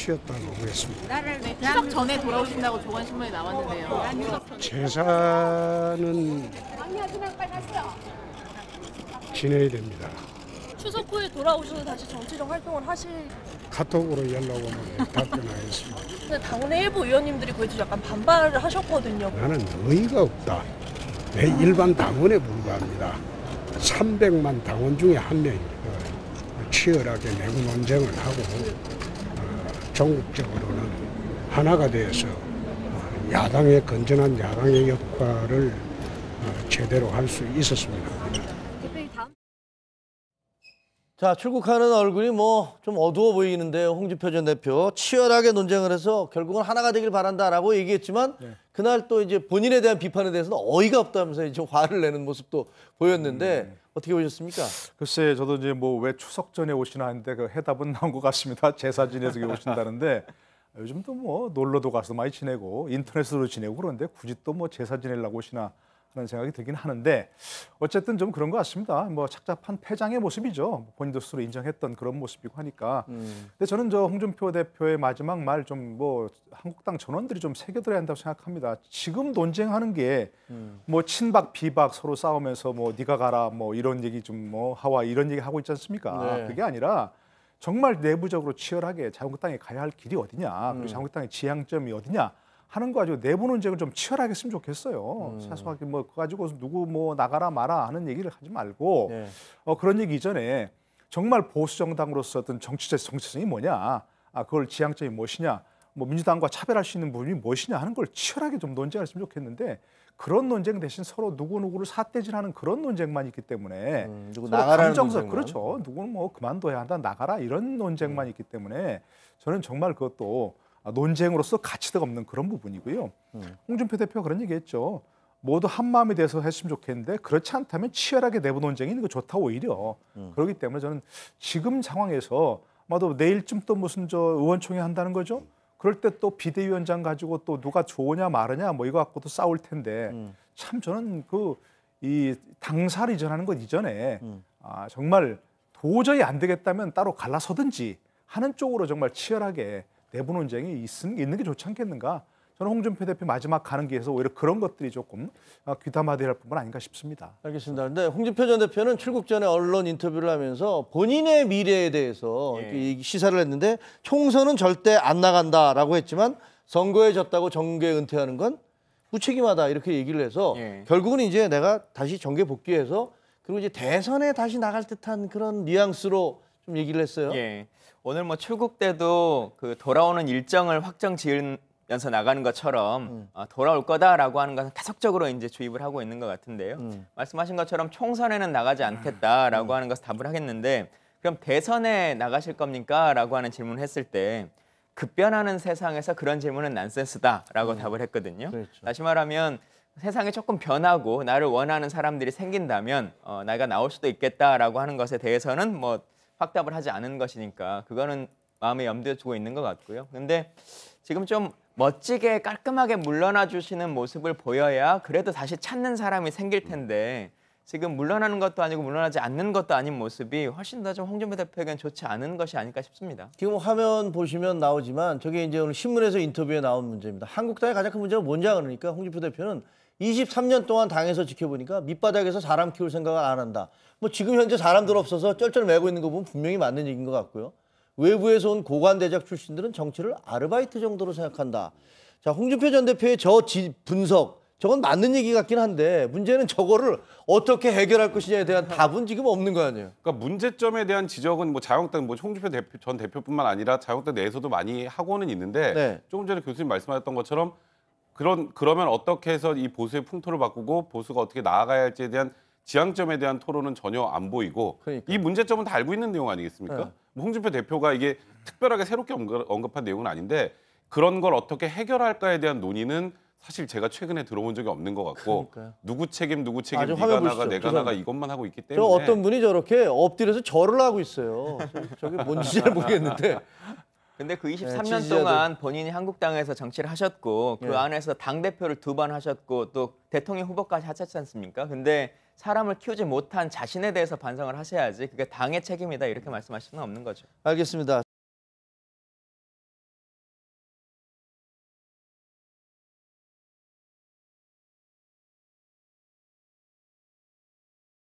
쉬었다고 했습니다. 추석 전에 돌아오신다고 조간신문에 나왔는데요. 제사는 지내야 됩니다. 추석 후에 돌아오셔서 다시 정치적 활동을 하실. 카톡으로 연락 오면 답변하겠습니다. 근데 당내 일부 의원님들이 그래도 약간 반발을 하셨거든요. 나는 의의가 없다. 내 일반 당원에 불과합니다. 300만 당원 중에 한 명이 치열하게 내부 논쟁을 하고 전국적으로는 하나가 되어서 야당의 건전한 야당의 역할을 제대로 할 수 있었습니다. 자, 출국하는 얼굴이 뭐 좀 어두워 보이는데요. 홍준표 전 대표 치열하게 논쟁을 해서 결국은 하나가 되길 바란다라고 얘기했지만 그날 또 이제 본인에 대한 비판에 대해서는 어이가 없다면서 이제 화를 내는 모습도 보였는데 어떻게 보셨습니까? 글쎄, 저도 이제 뭐 왜 추석 전에 오시나 했는데 그 해답은 나온 것 같습니다. 제사 지내서 오신다는데 요즘도 뭐 놀러도 가서 많이 지내고 인터넷으로 지내고 그런데 굳이 또 뭐 제사 지내려고 오시나 하는 생각이 들긴 하는데 어쨌든 좀 그런 것 같습니다. 뭐 착잡한 패장의 모습이죠. 본인도 스스로 인정했던 그런 모습이고 하니까. 근데 저는 저 홍준표 대표의 마지막 말 좀 뭐 한국당 전원들이 좀 새겨들어야 한다고 생각합니다. 지금 논쟁하는 게 뭐 친박 비박 서로 싸우면서 뭐 네가 가라 뭐 이런 얘기 좀 뭐 하와 이런 얘기 하고 있지 않습니까? 네. 그게 아니라 정말 내부적으로 치열하게 자유한국당에 가야 할 길이 어디냐, 그리고 자유한국당의 지향점이 어디냐 하는 거 가지고 내부 논쟁을 좀 치열하게 했으면 좋겠어요. 사소하게 뭐 그거 가지고 누구 뭐 나가라 마라 하는 얘기를 하지 말고 네. 그런 얘기 이전에 정말 보수 정당으로서 어떤 정체성이 뭐냐, 그걸 지향점이 무엇이냐, 뭐 민주당과 차별할 수 있는 부분이 무엇이냐 하는 걸 치열하게 좀 논쟁했으면 좋겠는데 그런 논쟁 대신 서로 누구누구를 삿대질하는 그런 논쟁만 있기 때문에 누구 나가라는 논쟁만. 그렇죠. 누구는 뭐 그만둬야 한다, 나가라 이런 논쟁만 있기 때문에 저는 정말 그것도 논쟁으로서 가치가 없는 그런 부분이고요. 홍준표 대표가 그런 얘기했죠. 모두 한 마음이 돼서 했으면 좋겠는데 그렇지 않다면 치열하게 내부 논쟁이 있는 거 좋다 오히려. 그렇기 때문에 저는 지금 상황에서 아마도 내일쯤 또 무슨 저 의원총회 한다는 거죠. 그럴 때 또 비대위원장 가지고 또 누가 좋으냐 마르냐 뭐 이거 갖고도 싸울 텐데 참 저는 이 당사를 이전하는 것 이전에 정말 도저히 안 되겠다면 따로 갈라서든지 하는 쪽으로 정말 치열하게 내부 논쟁이 있는 게 좋지 않겠는가? 저는 홍준표 대표 마지막 가는 길에서 오히려 그런 것들이 조금 귀담아야 할 부분 아닌가 싶습니다. 알겠습니다. 근데 홍준표 전 대표는 출국 전에 언론 인터뷰를 하면서 본인의 미래에 대해서 이렇게 시사를 했는데 총선은 절대 안 나간다라고 했지만 선거에 졌다고 정계 은퇴하는 건 무책임하다 이렇게 얘기를 해서 결국은 이제 내가 다시 정계 복귀해서 그리고 이제 대선에 다시 나갈 듯한 그런 뉘앙스로 좀 얘기를 했어요. 예. 오늘 뭐 출국 때도 그 돌아오는 일정을 확정 지으면서 나가는 것처럼 돌아올 거다라고 하는 것은 계속적으로 이제 주입을 하고 있는 것 같은데요. 말씀하신 것처럼 총선에는 나가지 않겠다라고 하는 것을 답을 하겠는데 그럼 대선에 나가실 겁니까? 라고 하는 질문을 했을 때 급변하는 세상에서 그런 질문은 난센스다라고 답을 했거든요. 그렇죠. 다시 말하면 세상이 조금 변하고 나를 원하는 사람들이 생긴다면 내가 나올 수도 있겠다라고 하는 것에 대해서는 뭐 확답을 하지 않은 것이니까 그거는 마음에 염두에 두고 있는 것 같고요. 근데 지금 좀 멋지게 깔끔하게 물러나 주시는 모습을 보여야 그래도 다시 찾는 사람이 생길 텐데 지금 물러나는 것도 아니고 물러나지 않는 것도 아닌 모습이 훨씬 더 좀 홍준표 대표에겐 좋지 않은 것이 아닐까 싶습니다. 지금 화면 보시면 나오지만 저게 이제 오늘 신문에서 인터뷰에 나온 문제입니다. 한국당의 가장 큰 문제가 뭔지 그러니까 홍준표 대표는 23년 동안 당에서 지켜보니까 밑바닥에서 사람 키울 생각을 안 한다. 뭐 지금 현재 사람들 없어서 쩔쩔매고 있는 거 보면 분명히 맞는 얘기인 것 같고요. 외부에서 온 고관대작 출신들은 정치를 아르바이트 정도로 생각한다. 자, 홍준표 전 대표의 분석, 저건 맞는 얘기 같긴 한데 문제는 저거를 어떻게 해결할 것이냐에 대한 답은 지금 없는 거 아니에요? 그러니까 문제점에 대한 지적은 뭐 자유한국당 뭐 홍준표 전 대표뿐만 아니라 자유한국당 내에서도 많이 하고는 있는데 조금 전에 교수님 말씀하셨던 것처럼 그러면 어떻게 해서 이 보수의 풍토를 바꾸고 보수가 어떻게 나아가야 할지에 대한 지향점에 대한 토론은 전혀 안 보이고 이 문제점은 다 알고 있는 내용 아니겠습니까? 뭐 홍준표 대표가 이게 특별하게 새롭게 언급한 내용은 아닌데 그런 걸 어떻게 해결할까에 대한 논의는 사실 제가 최근에 들어본 적이 없는 것 같고 누구 책임 네가 나가 내가 나가 이것만 하고 있기 때문에 어떤 분이 저렇게 엎드려서 절을 하고 있어요. 저게 뭔지 잘 모르겠는데 근데 그 23년 동안 본인이 한국당에서 정치를 하셨고 그 안에서 당대표를 2번 하셨고 또 대통령 후보까지 하셨지 않습니까? 근데 사람을 키우지 못한 자신에 대해서 반성을 하셔야지 그게 당의 책임이다 이렇게 말씀하실 수는 없는 거죠. 알겠습니다.